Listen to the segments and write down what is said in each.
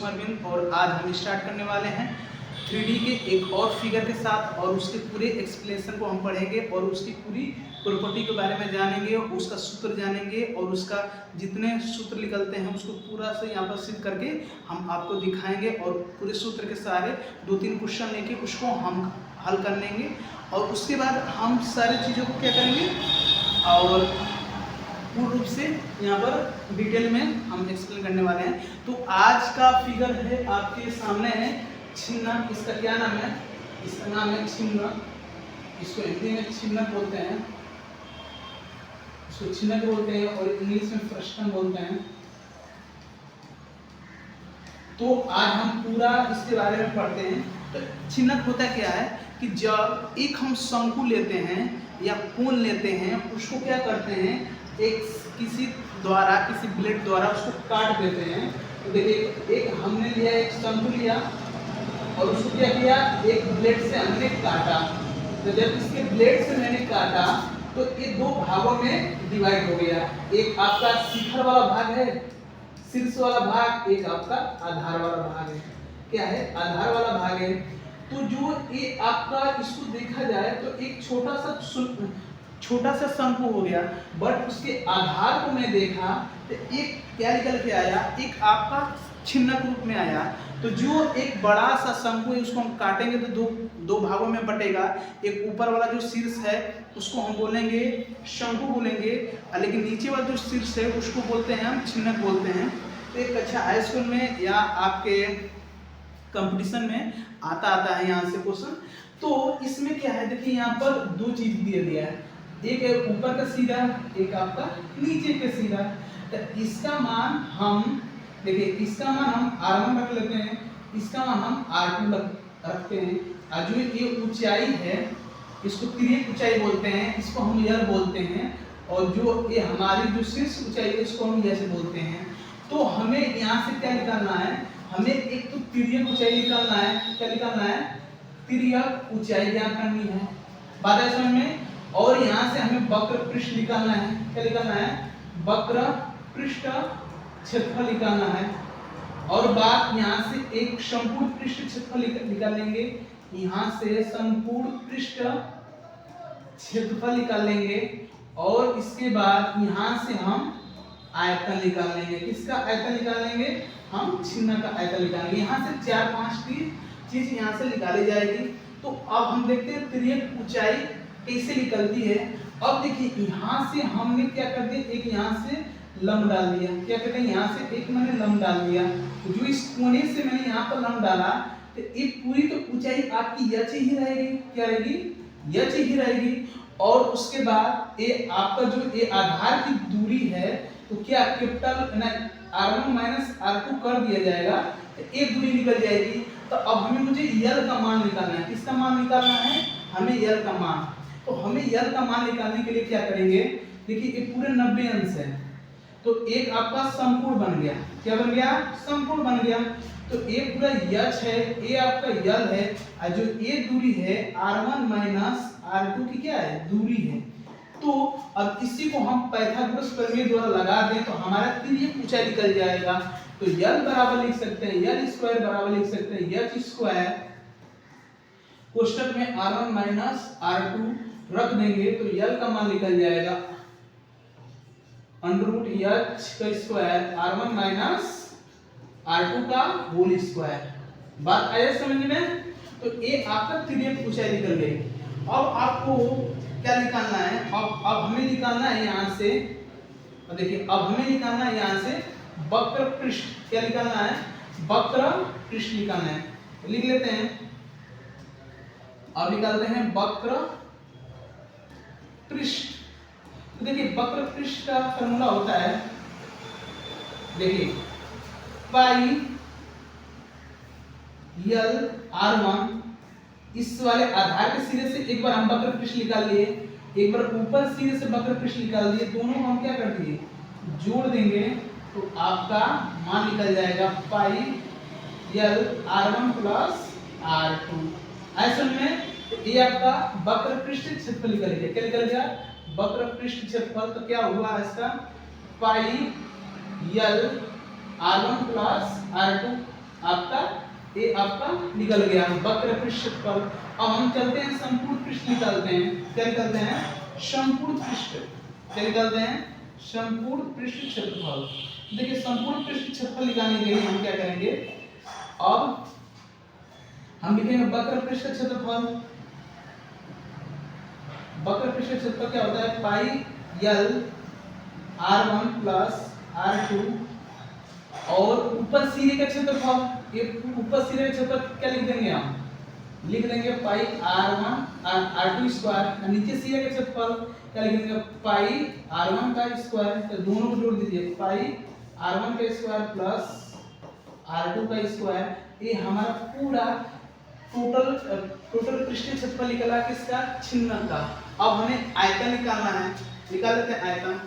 सूक्ष्म अरविंद और आज हम स्टार्ट करने वाले हैं 3D के एक और फिगर के साथ और उसके पूरे एक्सप्लेनेशन को हम पढ़ेंगे और उसकी पूरी प्रॉपर्टी के बारे में जानेंगे, उसका सूत्र जानेंगे और उसका जितने सूत्र निकलते हैं उसको पूरा से यहाँ पर सिद्ध करके हम आपको दिखाएंगे और पूरे सूत्र के सारे 2-3 क्वेश्चन लेके उसको हम हल कर लेंगे और उसके बाद हम सारी चीज़ों को क्या करेंगे और पूर्ण रूप से यहाँ पर डिटेल में हम एक्सप्लेन करने वाले हैं। तो आज का फिगर है आपके सामने है छिन्नक। इसका क्या नाम है? इसका नाम है छिन्नक। इसको हिंदी में छिन्नक बोलते हैं, इसको छिन्नक बोलते हैं और इंग्लिश में फ्रस्टम बोलते हैं। तो आज हम पूरा इसके बारे में पढ़ते हैं। तो छिन्नक होता क्या है कि जब एक हम शंकु लेते हैं या कोन लेते हैं उसको क्या करते हैं, एक किसी द्वारा किसी ब्लेड द्वारा उसको काट देते हैं। तो देखिए एक हमने लिया, एक शंकु लिया और उसको क्या किया, एक ब्लेड से हमने काटा। तो जब इसके ब्लेड से मैंने काटा तो ये दो भागों में डिवाइड हो गया। एक आपका शिखर वाला भाग है, शीर्ष वाला भाग, एक आपका आधार वाला भाग है। क्या है? आधार वाला भाग है। तो जो ये आपका इसको देखा जाए तो एक छोटा सा शंकु हो गया, बट उसके आधार को मैं देखा तो एक क्या निकल के आया, एक आपका छिन्नक रूप में आया। तो जो एक बड़ा सा शंकु है उसको हम काटेंगे तो दो भागों में बटेगा। एक ऊपर वाला जो शीर्ष है उसको हम बोलेंगे शंकु बोलेंगे, लेकिन नीचे वाला जो शीर्ष है उसको बोलते हैं हम छिन्नक बोलते हैं। तो एक अच्छा हाई स्कूल में या आपके कंपटीशन में आता है यहाँ से क्वेश्चन। तो इसमें क्या है, देखिए यहाँ पर दो चीज दिया है, एक है ऊपर का सीधा, एक आपका नीचे का सीधा। तो इसका मान हम देखिए, इसका मान हम R1 रख लेते हैं, इसका मान हम R2 रखते हैं। और जो ये ऊंचाई है इसको तिर्यक ऊंचाई बोलते हैं, इसको हम यल बोलते हैं। और जो ये हमारी जो शीर्ष ऊंचाई है इसको हम ऐसे बोलते हैं। तो हमें यहाँ से क्या निकालना है, हमें एक तो तिर्यक ऊंचाई निकालना है। क्या निकालना है? तिर्यक ऊंचाई ज्ञात करनी है, बात है समझ में। और यहाँ से हमें वक्र पृष्ठ निकालना है। क्या निकालना है? वक्र पृष्ठ क्षेत्रफल निकालना है। और बात यहाँ से एक संपूर्ण पृष्ठ क्षेत्रफल निकालेंगे, यहाँ से संपूर्ण पृष्ठ क्षेत्रफल निकाल लेंगे। और इसके बाद यहाँ से हम आयतन निकाल लेंगे। किसका आयतन निकाल लेंगे? हम छिन्नक का आयतन निकालेंगे। यहाँ से 4-5 चीज यहाँ से निकाली जाएगी। तो अब हम देखते हैं तिर्यक ऊंचाई कैसे निकलती है। अब देखिए यहाँ से हमने क्या कर दिया, एक यहाँ से लंब डाल दिया। क्या कहते हैं, यहाँ से एक मैंने लंब डाल दिया। जो इस कोने से मैंने यहाँ पर लंब डाला तो एक पूरी तो ऊंचाई आपकी यच ही रहेगी। क्या रहेगी? यच ही रहेगी। और उसके बाद ये आपका जो ये आधार की दूरी है तो क्या कैपिटल R1 - R2 कर दिया जाएगा तो एक दूरी निकल जाएगी। तो अब हमें मुझे यल का मान निकालना है। किसका मान निकालना है? हमें यल का मान। तो हमें यल का मान निकालने के लिए क्या करेंगे, देखिए ये पूरे 90 अंश है। तो एक आपका संपूर्ण बन गया। क्या बन गया? संपूर्ण बन गया। तो ये पूरा यच है, ये आपका यल है और जो ये दूरी है R1 - R2 की क्या है? दूरी है। तो अब इसी को हम पाइथागोरस प्रमेय द्वारा लगा दें तो हमारा तिर्यक ऊंचाई निकल जाएगा। तो यल बराबर लिख सकते हैं, यल स्क्वायर बराबर लिख सकते हैं यच स्क्वायर, कोष्टक में R1 - R2 रख देंगे तो यल का मान निकल जाएगा √h का स्क्वायर R1 - R2 का होल स्क्वायर। बात आया समझ में? तो ये आपका तिर्यक ऊंचाई निकल गई। अब आपको क्या निकालना है, अब हमें निकालना है यहाँ से, देखिए अब हमें निकालना है यहाँ से वक्र पृष्ठ। क्या निकालना है? वक्र पृष्ठ निकालना है। लिख लेते हैं, अब निकालते हैं वक्र पृष्ठ। तो देखिए वक्र पृष्ठ का फॉर्मूला होता है, देखिए पाई यल R1। इस वाले आधार के सिरे से एक बार हम वक्र पृष्ठ निकाल लिए, एक बार ऊपर सिरे से वक्र पृष्ठ निकाल दिए, दोनों हम क्या कर दिए, जोड़ देंगे तो आपका मान निकल जाएगा पाई यल R1 + R2। ऐसे में तो ये आपका वक्र पृष्ठ क्षेत्रफल निकल गया। क्या निकल गया? वक्र पृष्ठ क्षेत्रफल। तो क्या हुआ इसका? पाई यल R1 + R2 आपका ये आपका निकल गया वक्र पृष्ठ क्षेत्रफल। अब हम चलते हैं संपूर्ण पृष्ठ निकालते हैं। क्या निकालते हैं? संपूर्ण पृष्ठ। क्या निकालते हैं? संपूर्ण पृष्ठ क्षेत्रफल। देखिए संपूर्ण पृष्ठ क्षेत्रफल निकालने के लिए हम क्या करेंगे, अब हम लिखेंगे वक्र पृष्ठ क्षेत्रफल। वक्र पृष्ठ क्षेत्रफल क्या होता है? Pi L r1 plus r2 और ऊपर सिरे का क्षेत्रफल, ये ऊपर सिरे का क्षेत्रफल क्या लिख देंगे हम? लिख देंगे पाई r1 r2 स्क्वायर, नीचे सिरे का क्षेत्रफल क्या लिख देंगे? पाई r1 का स्क्वायर। तो दोनों को जोड़ दीजिए, पाई r1 का स्क्वायर प्लस r2 का स्क्वायर। ये हमारा पूरा टोटल पृष्ठीय क्षेत्रफल निकला किसका? छिन्नक का। अब हमें आयतन निकालना है, निकाल लेते हैं आयतन।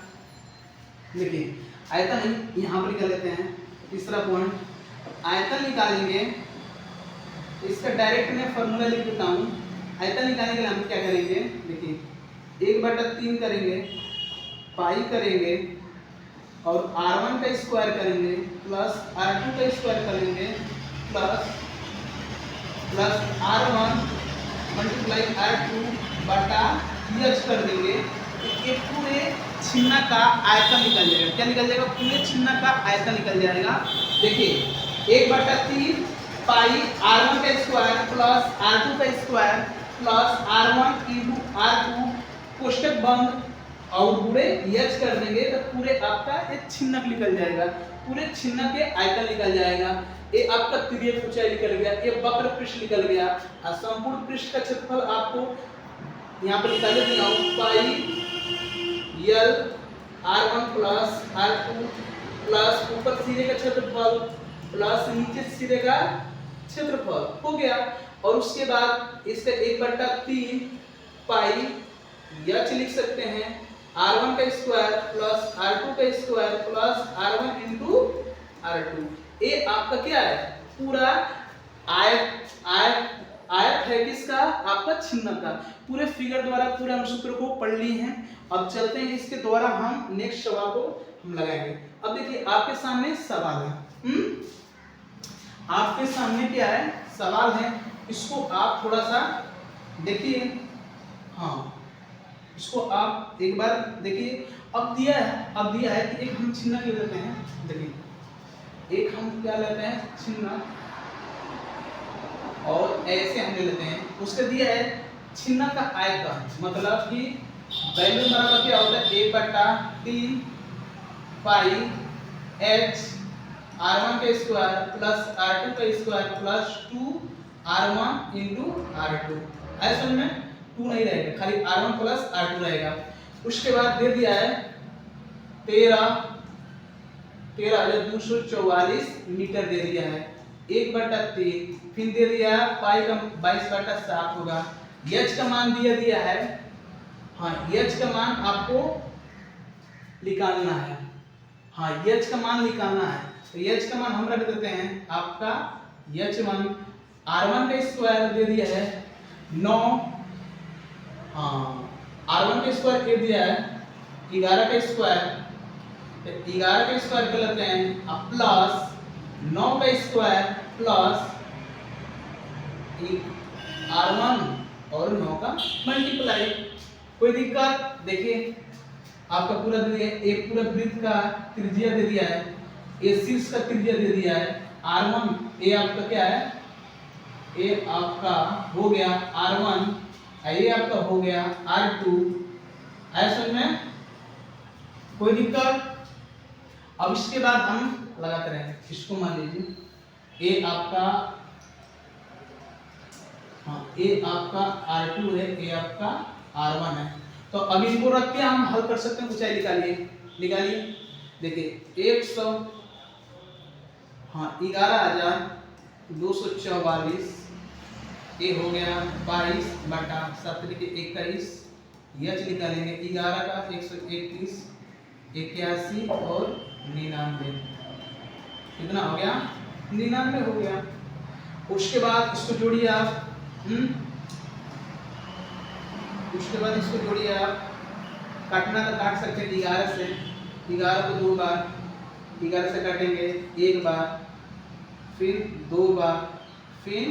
देखिए आयतन यहाँ पर निकाल लेते हैं। तीसरा पॉइंट, आयतन निकालेंगे, इसका डायरेक्ट मैं फॉर्मूला लिख देता हूँ। आयतन निकालने के लिए हम क्या करेंगे? देखिए 1/3 करेंगे, पाई करेंगे और r1 का स्क्वायर करेंगे प्लस r2 का स्क्वायर करेंगे प्लस r1 मल्टीप्लाई r2 बटा h कर देंगे। ये पूरे छिन्नक का आयतन निकल जाएगा। क्या निकल जाएगा? पूरे छिन्नक का आयतन निकल जाएगा। देखिए 1/3 पाई r1 का स्क्वायर प्लस r2 का square plus r1 into r2 कोष्टक बंद और पूरे h कर देंगे तो पूरे आपका एक छिन्नक निकल जाएगा। पूरे छिन्नक के आयतन निकल जाएगा। ये आपका तिर्यक ऊंचाई निकल गया, ये वक्र पृष्ठ निकल गया। और संपूर्ण पृष्ठ का क्षेत्रफल आपको यहाँ पर निकाले दिया हूँ, pi L r1 plus r2 plus ऊपर सिरे का क्षेत्रफल प्लस नीचे सिरे का क्षेत्रफल हो गया। और उसके बाद इसका 1/3 पाई h लिख सकते हैं, r1 का स्क्वायर प्लस r2 का square plus r1 into r2। ये आपका क्या है? पूरा आयत है किसका? आपका छिन्नक का। पूरे फिगर द्वारा पूरे हम सूत्र को पढ़ लिए हैं। अब चलते हैं इसके द्वारा हम नेक्स्ट सवाल को हम लगाएंगे। अब देखिए आपके सामने सवाल है, आपके सामने क्या है? सवाल है। इसको आप थोड़ा सा देखिए, हाँ इसको आप एक बार देखिए। अब दिया है कि एक हम छिन्नक ले लेते हैं। देखिए एक हम क्या लेते हैं? छिन्नक, और ऐसे हम ले लेते हैं। उसके दिया है छिन्नक का आयतन, मतलब कि वैल्यू बराबर क्या होता है? 1/3 पाई h r1 का स्क्वायर प्लस r2 का square plus 2 r1 into r2। ऐसा में 2 नहीं रहेगा, खाली r1 प्लस r2 रहेगा। उसके बाद दे दिया है 13,244 मीटर दे दिया है। 1/3 फिर दे दिया पाई का 22/7 होगा। h का मान दिया है, हाँ h का मान आपको निकालना है। हाँ h का मान निकालना है, तो h का मान हम रख देते हैं। आपका h मान r1 का स्क्वायर दे दिया है 9, हाँ r1 का स्क्वायर दे दिया है 11 का स्क्वायर, तो 11 का स्क्वायर कर लेते हैं। अब प्लस 9 का स्क्वायर प्लस r1 और 9 का मल्टीप्लाई। कोई दिक्कत? देखिए आपका पूरा दे दिया, एक पूरा वृत्त का त्रिज्या दे दिया है, ये शीर्ष का त्रिज्या दे दिया है r1। ये आपका क्या है? ये आपका हो गया r1, ये आपका हो गया r2। ऐसे में कोई दिक्कत? अब इसके बाद हम लगाते रहेंगे। इसको मान लीजिए ये आपका, हाँ ये आपका r2 है, ये आपका r1 है। तो अब इनको रख के हम हल कर सकते हैं। ऊंचाई निकालिए। देखिए 100, हाँ 11,244 ये हो गया 22/7 के 21। h निकालेंगे 11 का 131, 81 और 99। कितना हो गया? 99 हो गया। उसके बाद इसको जोड़िए आप, उसके बाद इसको जोड़िए आप। काटना तो काट सकते हैं 11 से, 11 को 2 बार, 11 से काटेंगे 1 बार, फिर 2 बार, फिर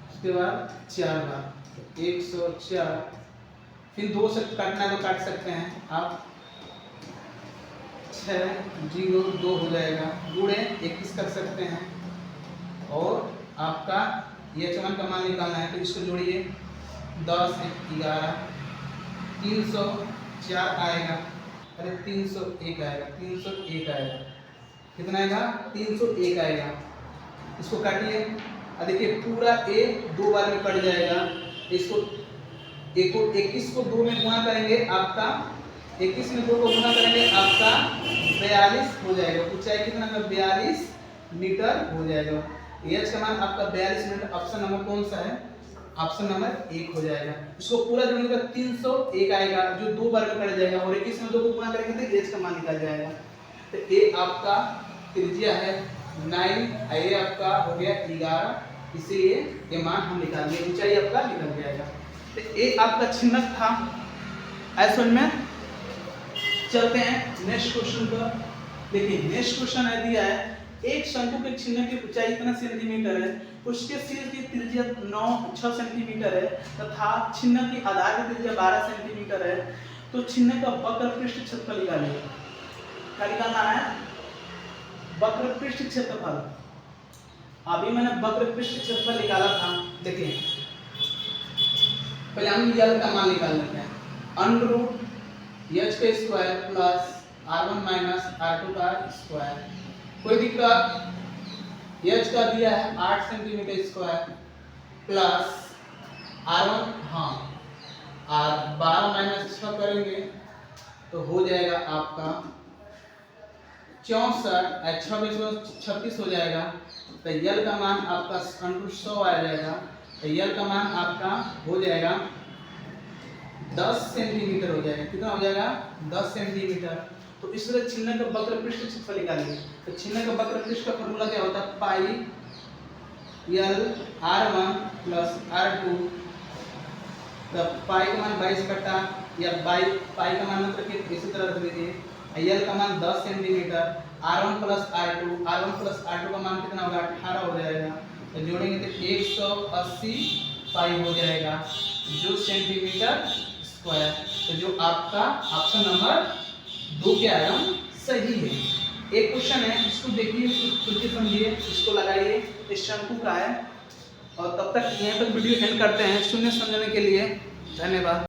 उसके बाद 4 बार, 104। फिर 2 से काटना है तो काट सकते हैं आप, 602 हो जाएगा, गुणे 21 कर सकते हैं। और आपका ये चमन का मान निकालना है तो इसको जोड़िए, 10 11 304 आएगा, अरे 301 आएगा, 301 आएगा, कितना आएगा 301 आएगा। इसको काटिए, देखिए पूरा ए 2 बार में कट जाएगा। इसको 21 को 2 में गुणा करेंगे, आपका 21 में 2 को गुणा करेंगे आपका 42 हो जाएगा। ऊंचाई कितना है 42 मीटर हो जाएगा। एच का मान आपका 42 मीटर। ऑप्शन नंबर कौन सा है? ऑप्शन नंबर 1 हो जाएगा। इसको पूरा जोड़ेंगे तो 301 आएगा जो 2 बार में कट जाएगा, और 21 में 2 को गुणा करेंगे तो एच का मान निकल जाएगा। तो ए आपका त्रिज्या है 9, ये आपका हो गया 11, इसीलिए ये मान हम निकाल दिए, ऊंचाई आपका निकल जाएगा। तो ए आपका छिन्नक था। ऐसे में चलते हैं नेक्स्ट क्वेश्चन पर। देखिए नेक्स्ट क्वेश्चन है दिया है, एक शंकु के छिन्नक की ऊंचाई इतना सेंटीमीटर है, उसके शीर्ष की त्रिज्या 6 सेंटीमीटर है तथा छिन्नक की आधार की त्रिज्या 12 सेंटीमीटर है। तो छिन्नक का वक्र पृष्ठ क्षेत्रफल निकालिए। क्या निकालना है? वक्र पृष्ठ क्षेत्रफल। अभी मैंने वक्र पृष्ठ क्षेत्रफल निकाला था। देखिए पहले हम यल का मान निकाल लेते हैं। √h² plus r1 minus r2 का स्क्वायर। कोई दिक्कत? h का दिया है 8 सेंटीमीटर स्क्वायर प्लस r1, हाँ और 12 माइनस 6 करेंगे तो हो जाएगा आपका 64, 36 हो जाएगा। तो यल का मान आपका √100 आ जाएगा। तो यल का मान आपका हो जाएगा 10 सेंटीमीटर हो जाएगा। कितना हो जाएगा? 10 सेंटीमीटर। तो इस तरह छिन्नक का वक्र पृष्ठ क्षेत्रफल निकालिए। तो छिन्नक का वक्र पृष्ठ का फॉर्मूला क्या होता है? पाई यल r1 प्लस r2। तो पाई का मान 22 कटा या पाई का मान मतलब कि इसी तरह रख दीजिए। यल का मान 10 सेंटीमीटर, r1 प्लस r2 का मान कितना होगा? 18 हो जाएगा। तो जोड़ेंगे तो 180 पाई हो जाएगा जो सेंटीमीटर स्क्वायर। तो जो आपका ऑप्शन नंबर 2 के आयाम सही है। एक क्वेश्चन है, इसको देखिए, इसको समझिए, इसको लगाइए। इस शंकु का है। और तब तक यहाँ तक वीडियो एंड करते हैं। सुनने समझने के लिए धन्यवाद।